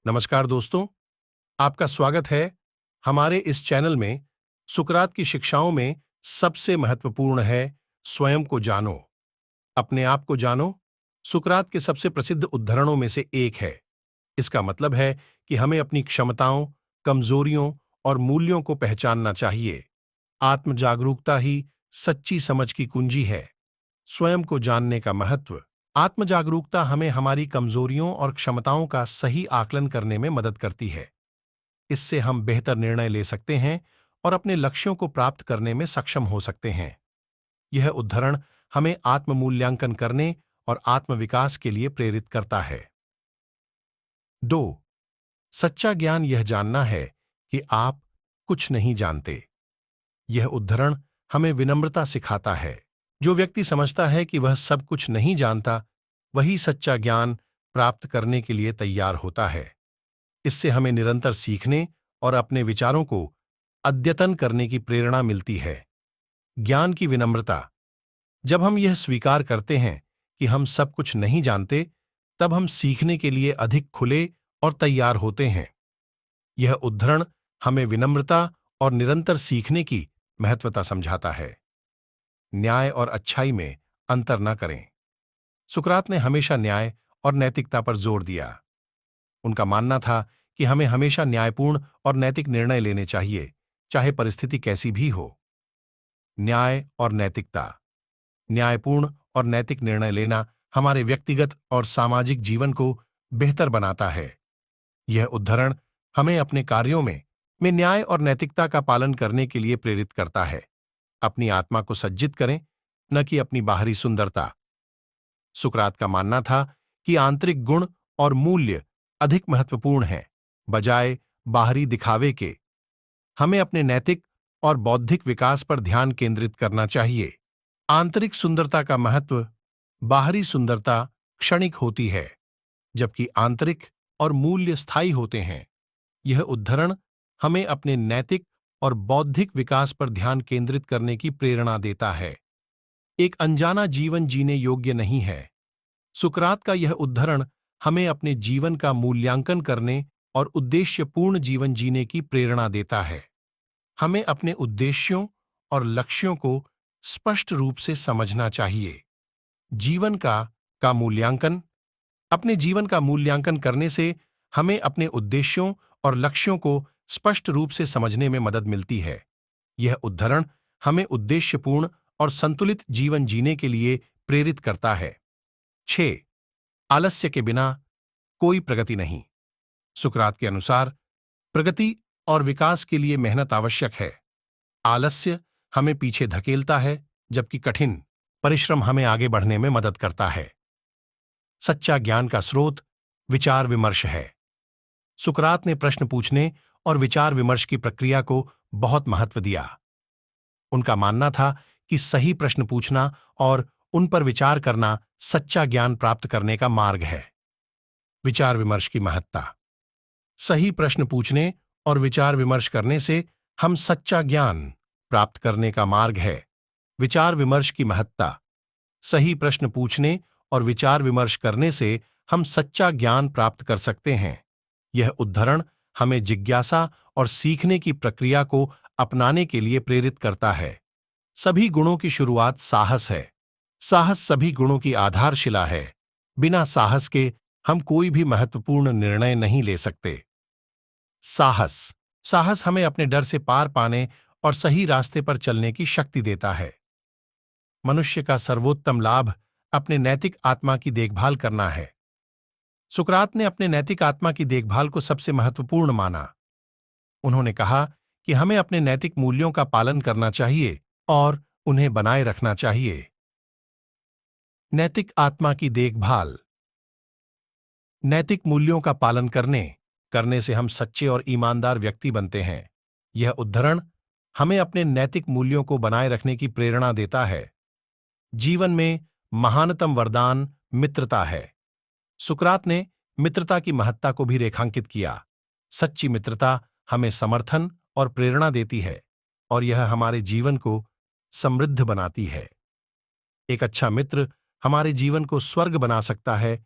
नमस्कार दोस्तों, आपका स्वागत है हमारे इस चैनल में। सुकरात की शिक्षाओं में सबसे महत्वपूर्ण है स्वयं को जानो, अपने आप को जानो। सुकरात के सबसे प्रसिद्ध उद्धरणों में से एक है। इसका मतलब है कि हमें अपनी क्षमताओं, कमजोरियों और मूल्यों को पहचानना चाहिए। आत्म जागरूकता ही सच्ची समझ की कुंजी है। स्वयं को जानने का महत्व। आत्म जागरूकता हमें हमारी कमजोरियों और क्षमताओं का सही आकलन करने में मदद करती है। इससे हम बेहतर निर्णय ले सकते हैं और अपने लक्ष्यों को प्राप्त करने में सक्षम हो सकते हैं। यह उद्धरण हमें आत्म मूल्यांकन करने और आत्म विकास के लिए प्रेरित करता है। 2. सच्चा ज्ञान यह जानना है कि आप कुछ नहीं जानते। यह उद्धरण हमें विनम्रता सिखाता है। जो व्यक्ति समझता है कि वह सब कुछ नहीं जानता, वही सच्चा ज्ञान प्राप्त करने के लिए तैयार होता है। इससे हमें निरंतर सीखने और अपने विचारों को अद्यतन करने की प्रेरणा मिलती है। ज्ञान की विनम्रता। जब हम यह स्वीकार करते हैं कि हम सब कुछ नहीं जानते, तब हम सीखने के लिए अधिक खुले और तैयार होते हैं। यह उद्धरण हमें विनम्रता और निरंतर सीखने की महत्वता समझाता है। न्याय और अच्छाई में अंतर न करें। सुकरात ने हमेशा न्याय और नैतिकता पर जोर दिया। उनका मानना था कि हमें हमेशा न्यायपूर्ण और नैतिक निर्णय लेने चाहिए, चाहे परिस्थिति कैसी भी हो। न्याय और नैतिकता। न्यायपूर्ण और नैतिक निर्णय लेना हमारे व्यक्तिगत और सामाजिक जीवन को बेहतर बनाता है। यह उद्धरण हमें अपने कार्यों में न्याय और नैतिकता का पालन करने के लिए प्रेरित करता है। अपनी आत्मा को सज्जित करें, न कि अपनी बाहरी सुंदरता। सुकरात का मानना था कि आंतरिक गुण और मूल्य अधिक महत्वपूर्ण हैं, बजाय बाहरी दिखावे के। हमें अपने नैतिक और बौद्धिक विकास पर ध्यान केंद्रित करना चाहिए। आंतरिक सुंदरता का महत्व। बाहरी सुंदरता क्षणिक होती है, जबकि आंतरिक और मूल्य स्थायी होते हैं। यह उद्धरण हमें अपने नैतिक और बौद्धिक विकास पर ध्यान केंद्रित करने की प्रेरणा देता है। एक अनजाना जीवन जीने योग्य नहीं है। सुकरात का यह उद्धरण हमें अपने जीवन का मूल्यांकन करने और उद्देश्यपूर्ण जीवन जीने की प्रेरणा देता है। हमें अपने उद्देश्यों और लक्ष्यों को स्पष्ट रूप से समझना चाहिए। जीवन का मूल्यांकन। अपने जीवन का मूल्यांकन करने से हमें अपने उद्देश्यों और लक्ष्यों को स्पष्ट रूप से समझने में मदद मिलती है। यह उद्धरण हमें उद्देश्यपूर्ण और संतुलित जीवन जीने के लिए प्रेरित करता है। 6. आलस्य के बिना कोई प्रगति नहीं। सुकरात के अनुसार प्रगति और विकास के लिए मेहनत आवश्यक है। आलस्य हमें पीछे धकेलता है, जबकि कठिन परिश्रम हमें आगे बढ़ने में मदद करता है। सच्चा ज्ञान का स्रोत विचार विमर्श है। सुकरात ने प्रश्न पूछने और विचार विमर्श की प्रक्रिया को बहुत महत्व दिया। उनका मानना था कि सही प्रश्न पूछना और उन पर विचार करना सच्चा ज्ञान प्राप्त करने का मार्ग है। विचार विमर्श की महत्ता। सही प्रश्न पूछने और विचार विमर्श करने से हम सच्चा ज्ञान प्राप्त करने का मार्ग है। विचार विमर्श की महत्ता। सही प्रश्न पूछने और विचार विमर्श करने से हम सच्चा ज्ञान प्राप्त कर सकते हैं। यह उद्धरण हमें जिज्ञासा और सीखने की प्रक्रिया को अपनाने के लिए प्रेरित करता है। सभी गुणों की शुरुआत साहस है। साहस सभी गुणों की आधारशिला है। बिना साहस के हम कोई भी महत्वपूर्ण निर्णय नहीं ले सकते। साहस। साहस हमें अपने डर से पार पाने और सही रास्ते पर चलने की शक्ति देता है। मनुष्य का सर्वोत्तम लाभ अपने नैतिक आत्मा की देखभाल करना है। सुकरात ने अपने नैतिक आत्मा की देखभाल को सबसे महत्वपूर्ण माना। उन्होंने कहा कि हमें अपने नैतिक मूल्यों का पालन करना चाहिए और उन्हें बनाए रखना चाहिए। नैतिक आत्मा की देखभाल। नैतिक मूल्यों का पालन करने से हम सच्चे और ईमानदार व्यक्ति बनते हैं। यह उद्धरण हमें अपने नैतिक मूल्यों को बनाए रखने की प्रेरणा देता है। जीवन में महानतम वरदान मित्रता है। सुकरात ने मित्रता की महत्ता को भी रेखांकित किया। सच्ची मित्रता हमें समर्थन और प्रेरणा देती है और यह हमारे जीवन को समृद्ध बनाती है। एक अच्छा मित्र हमारे जीवन को स्वर्ग बना सकता है,